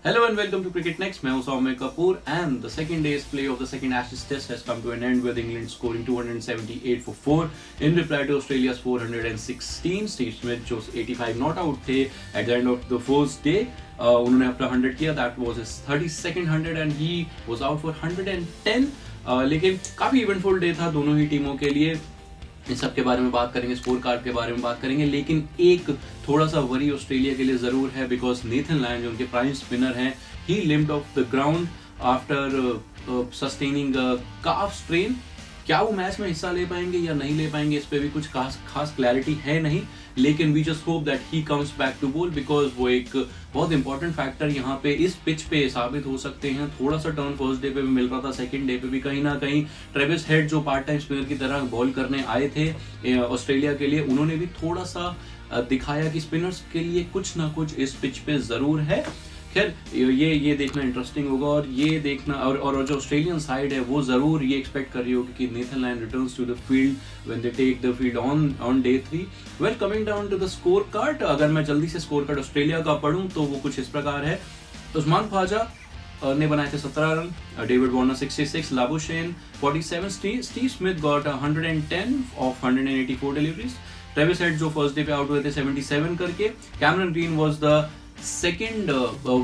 Hello and welcome to Cricket Next. मैं हूं सौम्य Kapoor and the second day's play of the second Ashes Test has come to an end with England scoring 278 for 4 in reply to Australia's 416. Steve Smith जो 85 not out थे at the end of the first day. उन्होंने अपना 100 किया. That was his 32nd 100 and he was out for 110. लेकिन काफी eventful day था दोनों ही टीमों के लिए. इन सब के बारे में बात करेंगे, स्कोर कार्ड के बारे में बात करेंगे, लेकिन एक थोड़ा सा वरी ऑस्ट्रेलिया के लिए जरूर है बिकॉज नेथन लायन जो उनके प्राइम स्पिनर हैं ही limped off the ground after sustaining calf strain. क्या वो मैच में हिस्सा ले पाएंगे या नहीं ले पाएंगे इस पे भी कुछ खास क्लैरिटी है नहीं, लेकिन we just hope that he comes back to bowl because वो एक बहुत इंपॉर्टेंट फैक्टर यहाँ पे इस पिच पे साबित हो सकते हैं. थोड़ा सा टर्न फर्स्ट डे पे भी मिल रहा था, सेकंड डे पे भी कहीं ना कहीं ट्रेविस हेड जो पार्ट टाइम स्पिनर की तरह बॉल करने आए थे ऑस्ट्रेलिया के लिए, उन्होंने भी थोड़ा सा दिखाया कि स्पिनर्स के लिए कुछ ना कुछ इस पिच पे जरूर है. खैर ये देखना इंटरेस्टिंग होगा और ये देखना और जो ऑस्ट्रेलियन साइड है वो जरूर ये एक्सपेक्ट कर रही होगी कि Nathan Lyon returns to the field when they take the field on day 3. Well coming down to the score card, अगर मैं जल्दी से स्कोर कार्ड ऑस्ट्रेलिया का पढ़ूं तो वो कुछ इस प्रकार है. उस्मान ख्वाजा ने बनाए थे 17 run, David Warner 66, Labuschagne 47, Steve Smith got 110 of 184 deliveries. Travis head जो फर्स्ट डे पे आउट हुए थे 77 करके. Cameron green was the second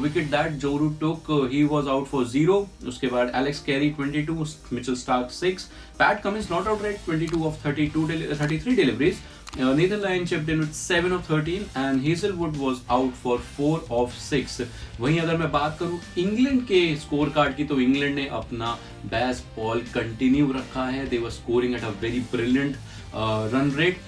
wicket that Joe Root took, he was out for 0. उसके बाद Alex Carey 22, Mitchell Starc 6, Pat Cummins not out right 22 of 33 deliveries. Nathan Lyon chipped in with 7 of 13 and Hazelwood was out for 4 of 6. वहीं अगर मैं बात करूं England के score card की तो इंग्लैंड ने अपना बेस्ट बॉल कंटिन्यू रखा है. They were scoring at a very brilliant run rate.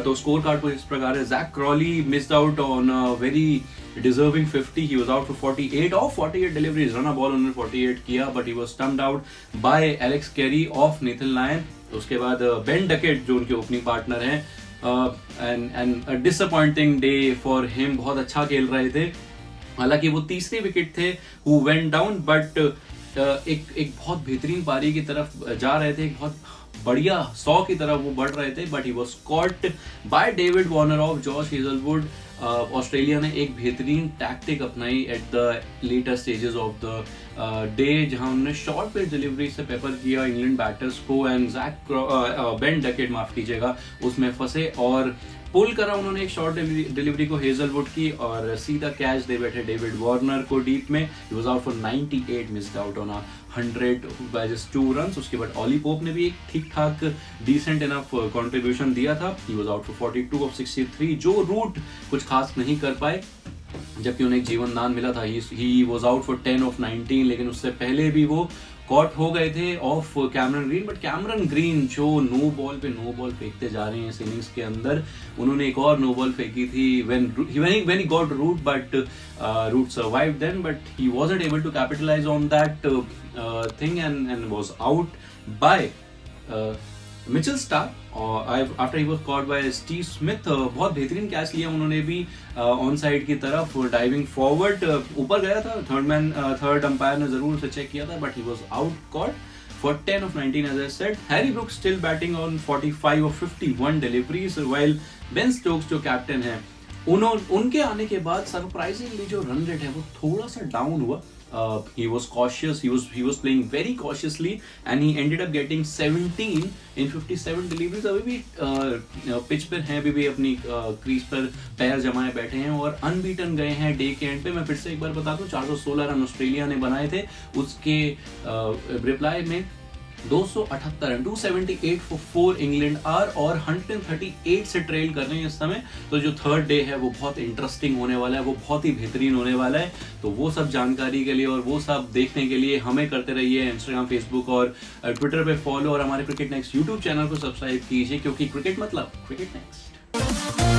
तो स्कोर कार्ड को इस प्रकार है. Jack Crawley missed out on very deserving 50. He was out for 48 of 48 deliveries. Run ball उन्होंने 48 किया but he was stumped out by Alex Carey of Nathan Lyon. उसके बाद Ben Duckett जो उनके ओपनिंग पार्टनर हैं and disappointing day for him. बहुत अच्छा खेल रहे थे, हालांकि वो तीसरे विकेट थे हु वेंट डाउन बट एक बहुत बेहतरीन पारी की तरफ जा रहे थे, एक बहुत बढ़िया 100 की तरफ वो बढ़ रहे थे but he was caught by David Warner of Josh Hazlewood. Australia ने एक बेहतरीन टैक्टिक अपनाई at the later stages of the day जहां उन्होंने शॉर्ट पे डिलीवरी से पेपर किया इंग्लैंड बैटर्स को एंड बेन डकेट माफ कीजिएगा उसमें फंसे और पुल करा उन्होंने एक शॉर्ट डिलीवरी को हेजलवुड की और सीधा कैच दे बैठे डेविड वार्नर को डीप में. ही was out for 98, missed out on 100 by just 2 runs. उसके बाद ऑली पोप ने भी एक ठीक ठाक डिसेंट इनफ कंट्रीब्यूशन दिया था. ही वाज आउट फॉर 42 ऑफ 63. जो रूट कुछ खास नहीं कर पाए जबकि उन्हें एक जीवन दान मिला था. ही वाज आउट फॉर 10 ऑफ 19, लेकिन उससे पहले भी वो कॉट हो गए थे of Cameron green. But Cameron green जो नो बॉल फेंकते जा रहे हैं इस इनिंग्स के अंदर, उन्होंने एक और नो बॉल फेंकी थी when he got root but root survived then but he wasn't able to capitalize on that thing and was out by Mitchell Starc after he was caught by Steve Smith. बहुत बेहतरीन catch लिया उन्होंने भी on side की तरफ diving forward ऊपर गया था. थर्ड अंपायर ने जरूर उसे चेक किया था but he was out caught for 10 of 19 as I said. Harry Brooks still batting on 45 of 51 deliveries while Ben Stokes जो कैप्टन है उनके आने के बाद सरप्राइजिंगली जो रन रेट है वो थोड़ा सा डाउन हुआ. He was cautious. He was playing very cautiously, and he ended up getting 17 in 57 deliveries. अभी भी पिच पर हैं, अभी भी अपनी क्रीज पर पैर जमाए बैठे हैं और अनबीटन गए हैं डे के एंड पे. मैं फिर से एक बार बता दूं 416 रन ऑस्ट्रेलिया ने बनाए थे. उसके रिप्लाई में 278 रन 278 फॉर 4 इंग्लैंड आर और 138 से ट्रेल कर रहे हैं इस समय. तो जो थर्ड डे है वो बहुत इंटरेस्टिंग होने वाला है, वो बहुत ही बेहतरीन होने वाला है. तो वो सब जानकारी के लिए और वो सब देखने के लिए हमें करते रहिए इंस्टाग्राम, फेसबुक और ट्विटर पे फॉलो और हमारे क्रिकेट नेक्स्ट यूट्यूब चैनल को सब्सक्राइब कीजिए क्योंकि क्रिकेट मतलब क्रिकेट नेक्स्ट.